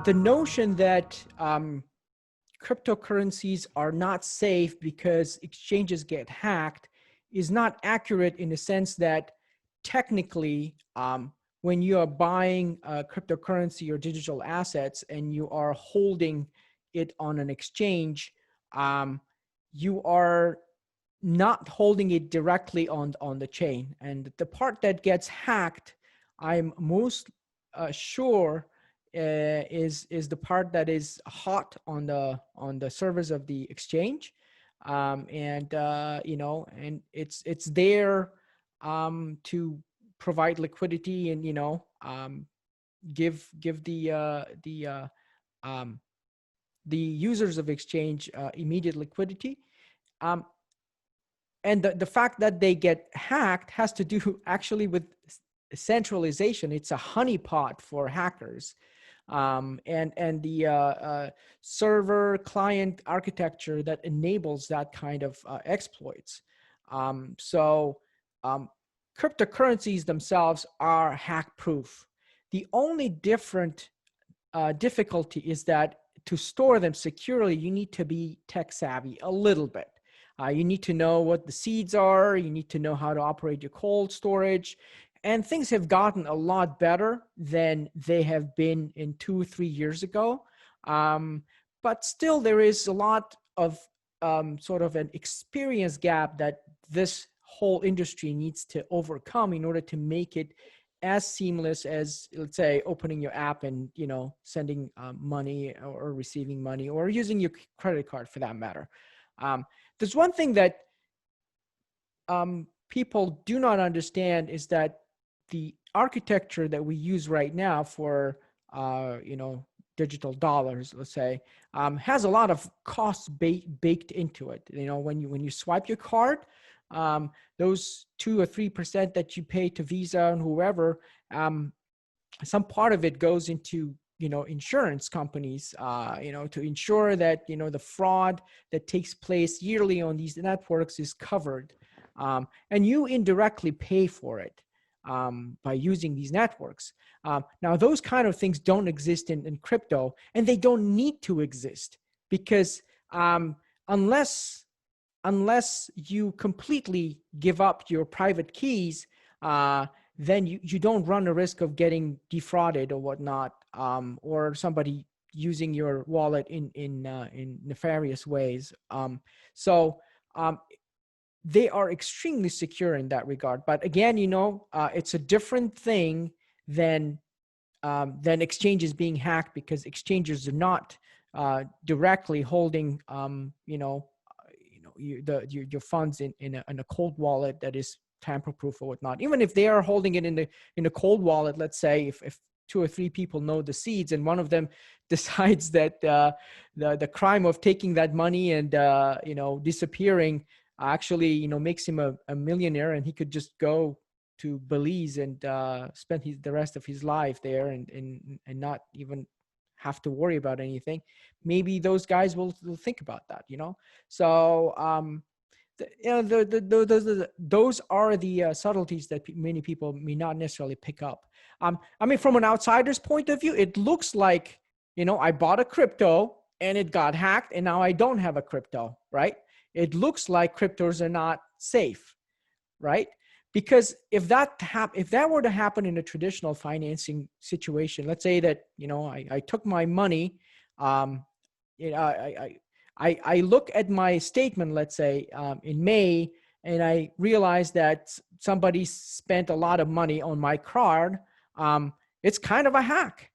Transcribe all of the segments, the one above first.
The notion that cryptocurrencies are not safe because exchanges get hacked is not accurate in the sense that technically, when you are buying cryptocurrency or digital assets and you are holding it on an exchange, you are not holding it directly on the chain. And the part that gets hacked, I'm most sure is the part that is hot on the servers of the exchange, and and it's there to provide liquidity and give the users of exchange immediate liquidity. And the fact that they get hacked has to do actually with centralization. It's a honeypot for hackers. And the server client architecture that enables that kind of exploits. Cryptocurrencies themselves are hack proof. The only different difficulty is that to store them securely, you need to be tech savvy a little bit. You need to know what the seeds are. You need to know how to operate your cold storage. And things have gotten a lot better than they have been in 2 or 3 years ago. But still, there is a lot of sort of an experience gap that this whole industry needs to overcome in order to make it as seamless as, let's say, opening your app and sending money or receiving money or using your credit card for that matter. There's one thing that people do not understand is that the architecture that we use right now for, digital dollars, let's say, has a lot of costs baked into it. When you swipe your card, those 2 or 3% that you pay to Visa and whoever, some part of it goes into insurance companies, to ensure that, the fraud that takes place yearly on these networks is covered. And you indirectly pay for it by using these networks. Now, those kind of things don't exist in crypto, and they don't need to exist because unless you completely give up your private keys, then you don't run the risk of getting defrauded or whatnot, or somebody using your wallet in nefarious ways. They are extremely secure in that regard. But again, it's a different thing than exchanges being hacked, because exchanges are not directly holding your funds in a cold wallet that is tamper-proof or whatnot. Even if they are holding it in a cold wallet, let's say if 2 or 3 people know the seeds and one of them decides that the crime of taking that money and disappearing actually makes him a millionaire, and he could just go to Belize and spend the rest of his life there and not even have to worry about anything. Maybe those guys will think about that, So those are the subtleties that many people may not necessarily pick up. From an outsider's point of view, it looks like, I bought a crypto and it got hacked and now I don't have a crypto, right? It looks like cryptos are not safe, right? Because if that were to happen in a traditional financing situation, let's say that, I took my money, I look at my statement, let's say, in May, and I realize that somebody spent a lot of money on my card. It's kind of a hack.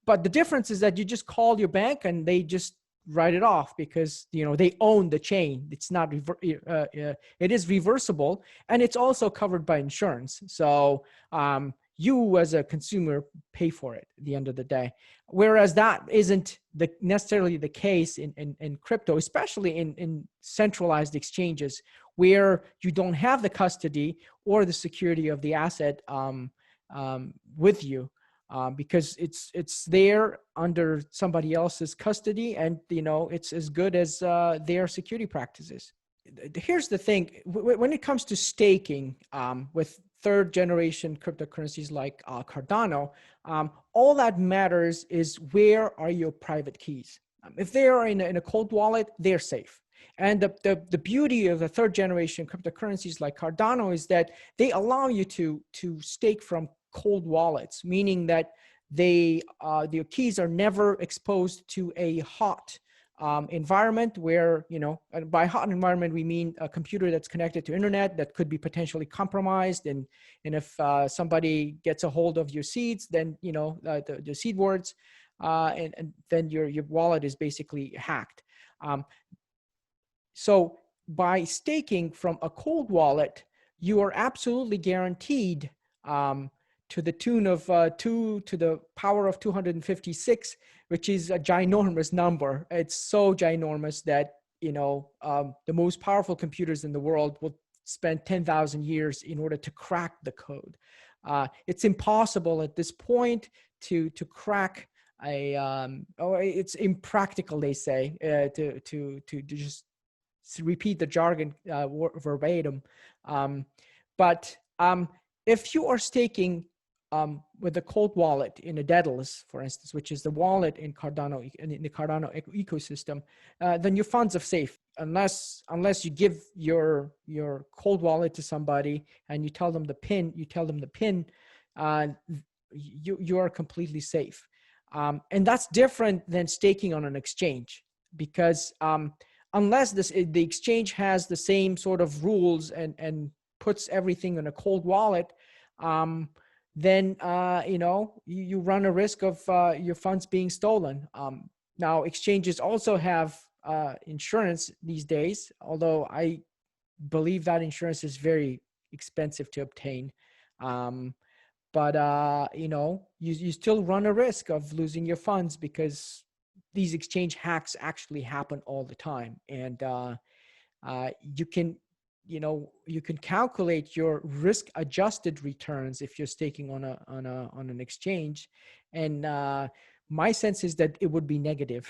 But the difference is that you just call your bank and they just write it off because, they own the chain. It's not, it is reversible, and it's also covered by insurance. So you as a consumer pay for it at the end of the day. Whereas that isn't necessarily the case in crypto, especially in centralized exchanges where you don't have the custody or the security of the asset with you. Because it's there under somebody else's custody, and it's as good as their security practices. Here's the thing: when it comes to staking with third generation cryptocurrencies like Cardano, all that matters is where are your private keys. If they are in a cold wallet, they're safe. And the beauty of the third generation cryptocurrencies like Cardano is that they allow you to stake from cold wallets, meaning that their keys are never exposed to a hot environment where, and by hot environment, we mean a computer that's connected to internet that could be potentially compromised. And if somebody gets a hold of your seeds, then, the seed words, and then your wallet is basically hacked. So by staking from a cold wallet, you are absolutely guaranteed to the tune of 2 to the power of 256, which is a ginormous number. It's so ginormous that, the most powerful computers in the world will spend 10,000 years in order to crack the code. It's impossible at this point to crack or it's impractical, they say, to just repeat the jargon verbatim. But if you are staking with a cold wallet in a Daedalus, for instance, which is the wallet in Cardano, in the Cardano ecosystem, then your funds are safe unless you give your cold wallet to somebody and you tell them the pin. You are completely safe, and that's different than staking on an exchange, because unless the exchange has the same sort of rules and puts everything in a cold wallet, then you run a risk of your funds being stolen. Now, exchanges also have insurance these days, although I believe that insurance is very expensive to obtain. But you still run a risk of losing your funds, because these exchange hacks actually happen all the time. And you can calculate your risk adjusted returns if you're staking on an exchange. And my sense is that it would be negative.